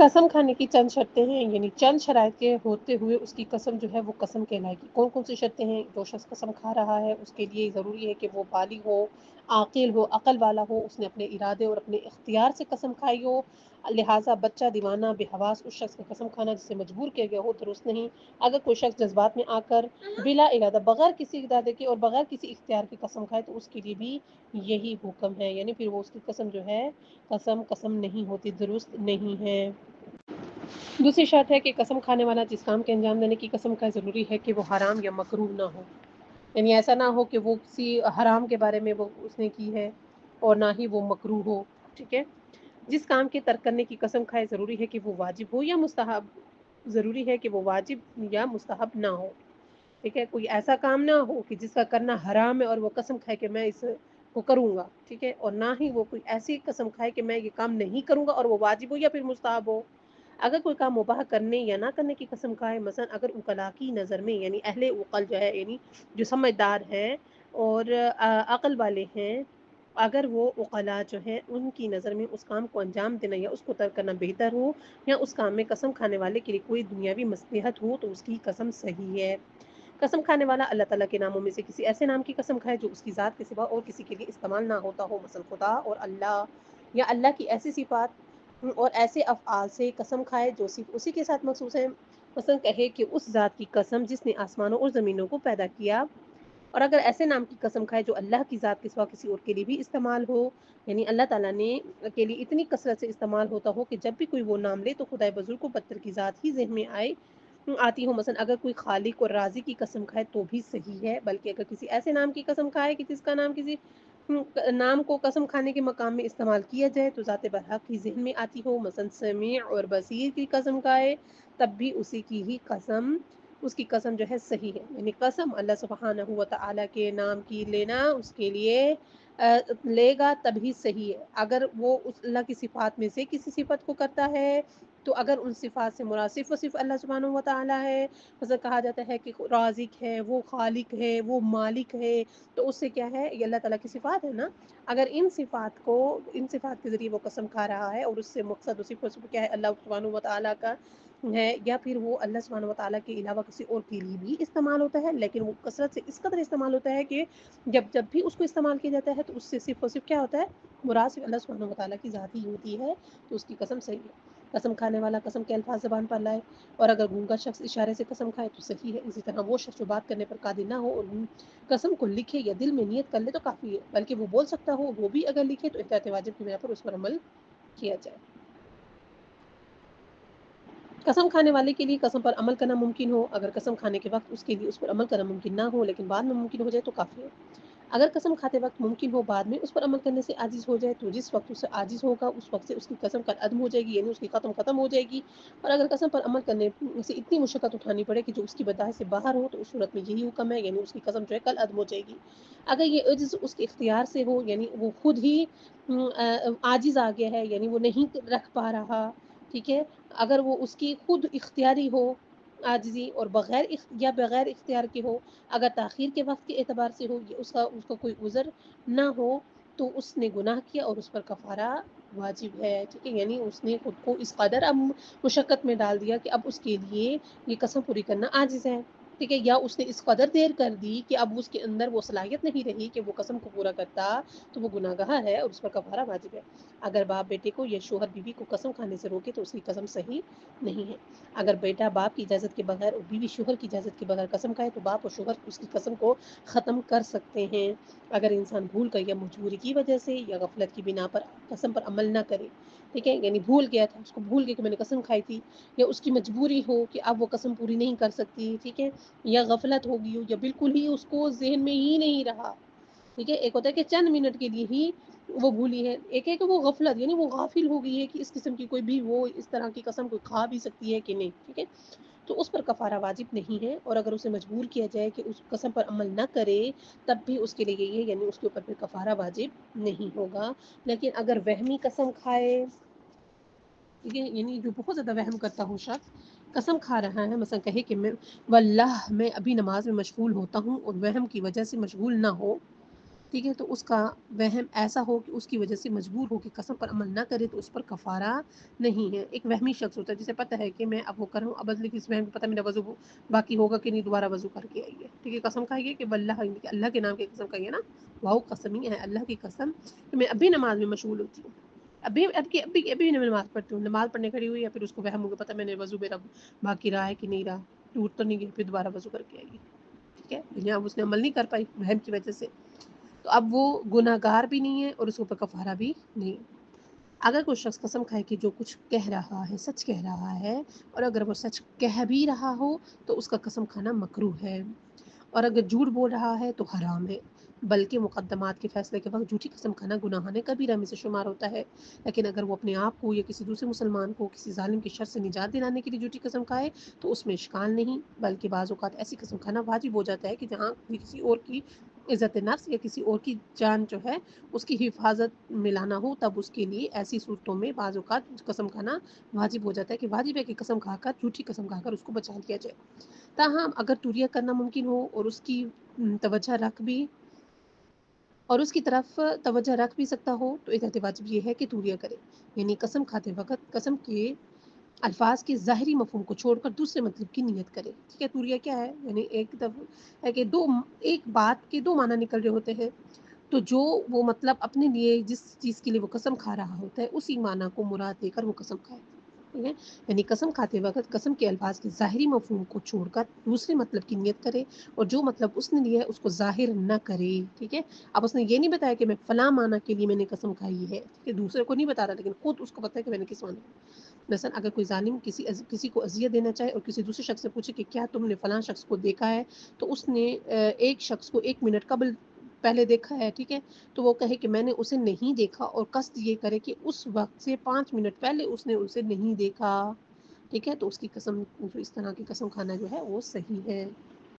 कसम खाने की चंद शर्तें हैं, यानी चंद शराइत के होते हुए उसकी कसम जो है वो कसम कहलाएगी। कौन कौन सी शर्तें हैं? जो शख्स कसम खा रहा है उसके लिए ज़रूरी है कि वो बालिग हो, आकिल हो, अकल वाला हो, उसने अपने इरादे और अपने इख्तियार से कसम खाई हो। लिहाजा बच्चा, दीवाना, बेहवास उस शख्स का कसम खाना जिसे मजबूर किया गया हो दुरुस्त नहीं। अगर कोई शख्स जज्बात में आकर बिला इरादा, बगैर किसी इरादे के और बगैर किसी इख्तियार की कसम खाए तो उसके लिए भी यही हुक्म है, यानी फिर वो उसकी कसम जो है कसम नहीं होती, दुरुस्त नहीं है। दूसरी शर्त है कि कसम खाने वाला जिस काम के अंजाम देने की कसम खाए ज़रूरी है कि वो हराम या मकरूह ना हो, यानी ऐसा ना हो कि वो किसी हराम के बारे में वो उसने की है और ना ही वो मकरूह हो। ठीक है। जिस काम के तर्क करने की कसम खाए ज़रूरी है कि वो वाजिब हो या मुस्तहब, ज़रूरी है कि वो वाजिब या मुस्तहब ना हो। ठीक है। कोई ऐसा काम ना हो कि जिसका करना हराम है और वो कसम खाए कि मैं इस को करूँगा। ठीक है। और ना ही वो कोई ऐसी कसम खाए कि मैं ये काम नहीं करूँगा और वो वाजिब हो या फिर मुस्तहब हो। अगर कोई काम मुबाह करने या ना करने की कसम खाए, मसलन अगर उकला की नज़र में, यानी अहले उकल जो है, यानी जो समझदार हैं और अकल वाले हैं, अगर वो उकला जो है उनकी नज़र में उस काम को अंजाम देना या उसको तर्क करना बेहतर हो, या उस काम में कसम खाने वाले के लिए कोई दुनियावी मसलहत हो, तो उसकी कसम सही है। कसम खाने वाला अल्लाह ताला के नामों में से किसी ऐसे नाम की कसम खाए जो उसकी ज़ात के सिवा और किसी के लिए इस्तेमाल ना होता हो, मसलन खुदा और अल्लाह, या अल्लाह की ऐसी सिफात और ऐसे अफ़आल से कसम खाए जो सिर्फ उसी के साथ मखसूस है। मसलन कहे कि उस ज़ात की कसम जिसने आसमानों और ज़मीनों को पैदा किया। और अगर ऐसे नाम की कसम खाए जो अल्लाह की ज़ात के सिवा किसी और के लिए भी इस्तेमाल हो, यानी अल्लाह ताला ने के लिए इतनी कसरत से इस्तेमाल होता हो कि जब भी कोई वो नाम ले तो खुदाए बुजुर्ग को पत्थर की ज़ात ही ज़हन में आती हो। मसलन अगर कोई खालिक और राज़ी की कसम खाए तो भी सही है, बल्कि अगर किसी ऐसे नाम की कसम खाए कि जिसका नाम किसी नाम को कसम खाने के मकाम में इस्तेमाल किया जाए तो ज़ात बरहक की ज़हन में आती हो। मसलन समीअ और बसीर की कसम खाए तब भी उसी की ही कसम, उसकी कसम जो है सही है। यानी कसम अल्लाह सुब्हानहू व तआला के नाम की लेना उसके लिए लेगा तभी सही है। अगर वो उस अल्लाह की सिफात में से किसी सिफत को करता है, तो अगर उन सिफात से मुराद सिर्फ़ और सिर्फ़ अल्लाह सुब्हानहू व तआला है, जैसे कहा जाता है कि राज़िक है, वो खालिक है, वो मालिक है, तो उससे क्या है, ये अल्लाह ताला की सिफात है ना। अगर इन सिफात के ज़रिए वो कसम खा रहा है और उससे मकसद सिर्फ़ और सिर्फ़ क्या है, अल्लाह सुब्हानहू व तआला का है, या फिर वो अल्लाह सुब्हानहू व तआला के अलावा किसी और के लिए भी इस्तेमाल होता है, लेकिन वो कसरत से इस कदर इस्तेमाल होता है कि जब जब भी उसको इस्तेमाल किया जाता है तो उससे सिर्फ़ और सिर्फ़ क्या होता है, मुराद सिर्फ़ अल्लाह सुब्हानहू व तआला की ज़ात ही होती है, तो उसकी कसम सही है। कसम खाने वाला कसम के अल्फाज ज़बान पर लाए, और अगर गूंगा शख्स इशारे से कसम खाए तो सही है। इसी तरह वो शख्स जो बात करने पर कादिर ना हो और कसम को लिखे या दिल में नियत कर ले तो काफ़ी है, बल्कि वो बोल सकता हो, वो भी अगर लिखे तो एहतियात वाजिब की बिना पर उस पर अमल किया जाए। कसम खाने वाले के लिए कसम पर अमल करना मुमकिन हो, अगर कसम खाने के वक्त उसके लिए उस पर अमल करना मुमकिन ना हो लेकिन बाद में मुमकिन हो जाए तो काफ़ी है। अगर कसम खाते वक्त मुमकिन हो बाद में उस पर अमल करने से आजिज़ हो जाए, तो जिस वक्त उससे आजिज़ होगा उस वक्त से उसकी कसम कल अदम हो जाएगी, यानी उसकी खत्म हो जाएगी। और अगर कसम पर अमल करने से इतनी मुशक्कत उठानी पड़े कि जो उसकी बर्दाश्त से बाहर हो, तो उस सूरत में यही हुक्म है, यानी उसकी कसम जो है कल अदम हो जाएगी। अगर ये अज्ज़ उसके इख्तियार से हो, यानी वो खुद ही आजिज़ आ गया है, यानी वो नहीं रख पा रहा, ठीक है। अगर वो उसकी खुद इख्तियारी हो आजिज़ी, और बगैर इख्तियार के हो, अगर ताख़ीर के वक़्त के एतबार से हो, या उसका कोई उज़र ना हो, तो उसने गुनाह किया और उस पर कफ़ारा वाजिब है, ठीक है। यानी उसने खुद को इस कदर अब मुशक्कत में डाल दिया कि अब उसके लिए ये कसम पूरी करना आजिज़ है, ठीक है। या उसने इस कदर देर कर दी कि अब उसके अंदर वो सलाहियत नहीं रही कि वो कसम को पूरा करता, तो वो गुनाहगार है और उस पर कफ़ारा वाजिब है। अगर बाप बेटे को या शोहर बीवी को कसम खाने से रोके तो उसकी कसम सही नहीं है। अगर बेटा बाप की इजाज़त के बगैर और बीवी शोहर की इजाज़त के बगैर कसम खाए तो बाप और शोहर उसकी कसम को ख़त्म कर सकते हैं। अगर इंसान भूल कर या मजबूरी की वजह से या गफलत की बिना पर कसम पर अमल ना करे, ठीक है, यानी भूल गया था, उसको भूल गया कि मैंने कसम खाई थी, या उसकी मजबूरी हो कि अब वो कसम पूरी नहीं कर सकती, ठीक है, या गफलत हो गई हो, या बिल्कुल ही उसको जहन में ही नहीं रहा, ठीक है। एक होता है कि चंद मिनट के लिए ही वो भूली है, एक है कि वो गफलत यानी वो गाफिल हो गई है कि इस किस्म की कोई भी वो इस तरह की कसम कोई खा भी सकती है कि नहीं, ठीक है। तो उस पर कफ़ारा वाजिब नहीं है, और अगर उसे मजबूर किया जाए कि उस कसम पर अमल ना करे तब भी उसके लिए यही है, यानी उसके ऊपर फिर कफ़ारा वाजिब नहीं होगा। लेकिन अगर वहमी कसम खाए, ठीक है, यानी जो बहुत ज़्यादा वहम करता हो शख्स, कसम खा रहा है, मसलन कहे कि मैं वल्लाह मैं अभी नमाज में मशगूल होता हूँ, और वहम की वजह से मशगूल ना हो, ٹھیک ہے، تو اس کا وہم ایسا ہو کہ اس کی وجہ سے مجبور ہو کہ قسم پر عمل نہ کرے تو اس پر کفارہ نہیں ہے۔ ایک وہمی شخص ہوتا ہے جسے پتہ ہے کہ میں اب وہ کر رہا ہوں، اب بدلے اس وہم کو پتہ میرا وضو باقی ہوگا کہ نہیں، دوبارہ وضو کر کے آئیے، ٹھیک ہے، قسم کھائیے کہ واللہ، اللہ کے نام کی قسم کھائیے نا، واؤ قسمی ہے، اللہ کی قسم کہ میں ابھی نماز میں مشغول ہوتی ہوں، ابھی نماز پڑھتی ہوں، نماز پڑھنے کھڑی ہوئی یا پھر اس کو وہم ہوگا پتہ میں نے وضو میرا باقی رہا ہے کہ نہیں رہا، ٹوٹ تو نہیں گیا، پھر دوبارہ وضو کر کے آئیے، ٹھیک ہے، لیکن اب اس نے عمل نہیں کر پائی وہم کی وجہ سے، تو اب وہ گناہ گار بھی نہیں ہے اور اس کے اوپر کفارہ بھی نہیں۔ اگر کوئی شخص قسم کھائے کہ جو کچھ کہہ رہا ہے سچ کہہ رہا ہے، اور اگر وہ سچ کہہ بھی رہا ہو تو اس کا قسم کھانا مکروہ ہے، اور اگر جھوٹ بول رہا ہے تو حرام ہے، بلکہ مقدمات کے فیصلے کے وقت جھوٹی قسم کھانا گناہان کبیرہ میں سے شمار ہوتا ہے۔ لیکن اگر وہ اپنے آپ کو یا کسی دوسرے مسلمان کو کسی ظالم کی شر سے نجات دلانے کے لیے جھوٹی قسم کھائے تو اس میں اشکال نہیں، بلکہ بعض اوقات ایسی قسم کھانا واجب ہو جاتا ہے کہ جہاں کسی اور کی عزت نفس یا کسی اور کی جان جو ہے اس کی حفاظت میں لانا ہو، تب اس کے لیے ایسی صورتوں میں بعض اوقات قسم کھانا واجب ہو جاتا ہے، کہ واجب ہے کہ قسم کھا کر جھوٹی قسم کھا کر اس کو بچا لیا جائے۔ تاہم اگر توریہ کرنا ممکن ہو اور اس کی توجہ رکھ بھی اور اس کی طرف توجہ رکھ بھی سکتا ہو تو ایک واجب یہ ہے کہ توریہ کرے، یعنی قسم کھاتے وقت قسم کے الفاظ کے ظاہری مفہوم کو چھوڑ کر دوسرے مطلب کی نیت کرے، ٹھیک ہے۔ توریہ کیا ہے؟ یعنی ایک دفعہ ہے کہ ایک بات کے دو معنی نکل رہے ہوتے ہیں، تو جو وہ مطلب اپنے لیے جس چیز کے لیے وہ قسم کھا رہا ہوتا ہے اسی معنی کو مراد دے کر وہ قسم کھائے، ٹھیک ہے، یعنی قسم کھاتے وقت قسم کے الفاظ کے ظاہری مفہوم کو چھوڑ کر دوسرے مطلب کی نیت کرے، اور جو مطلب اس نے لیا ہے اس کو ظاہر نہ کرے، ٹھیک ہے۔ اب اس نے یہ نہیں بتایا کہ میں فلاں معنی کے لیے میں نے قسم کھائی ہے، ٹھیک ہے، دوسرے کو نہیں بتا رہا لیکن خود اس کو پتہ ہے کہ میں نے کس معنی میں۔ مثلا اگر کوئی ظالم کسی کو اذیت دینا چاہے اور کسی دوسرے شخص سے پوچھے کہ کیا تم نے فلاں شخص کو دیکھا ہے، تو اس نے ایک شخص کو 1 منٹ قبل پہلے دیکھا ہے، ٹھیک ہے، تو وہ کہے کہ میں نے اسے نہیں دیکھا، اور قصد یہ کرے کہ اس وقت سے 5 منٹ پہلے اس نے اسے نہیں دیکھا، ٹھیک ہے، تو اس کی قسم جو اس طرح کی قسم کھانا جو ہے وہ صحیح ہے۔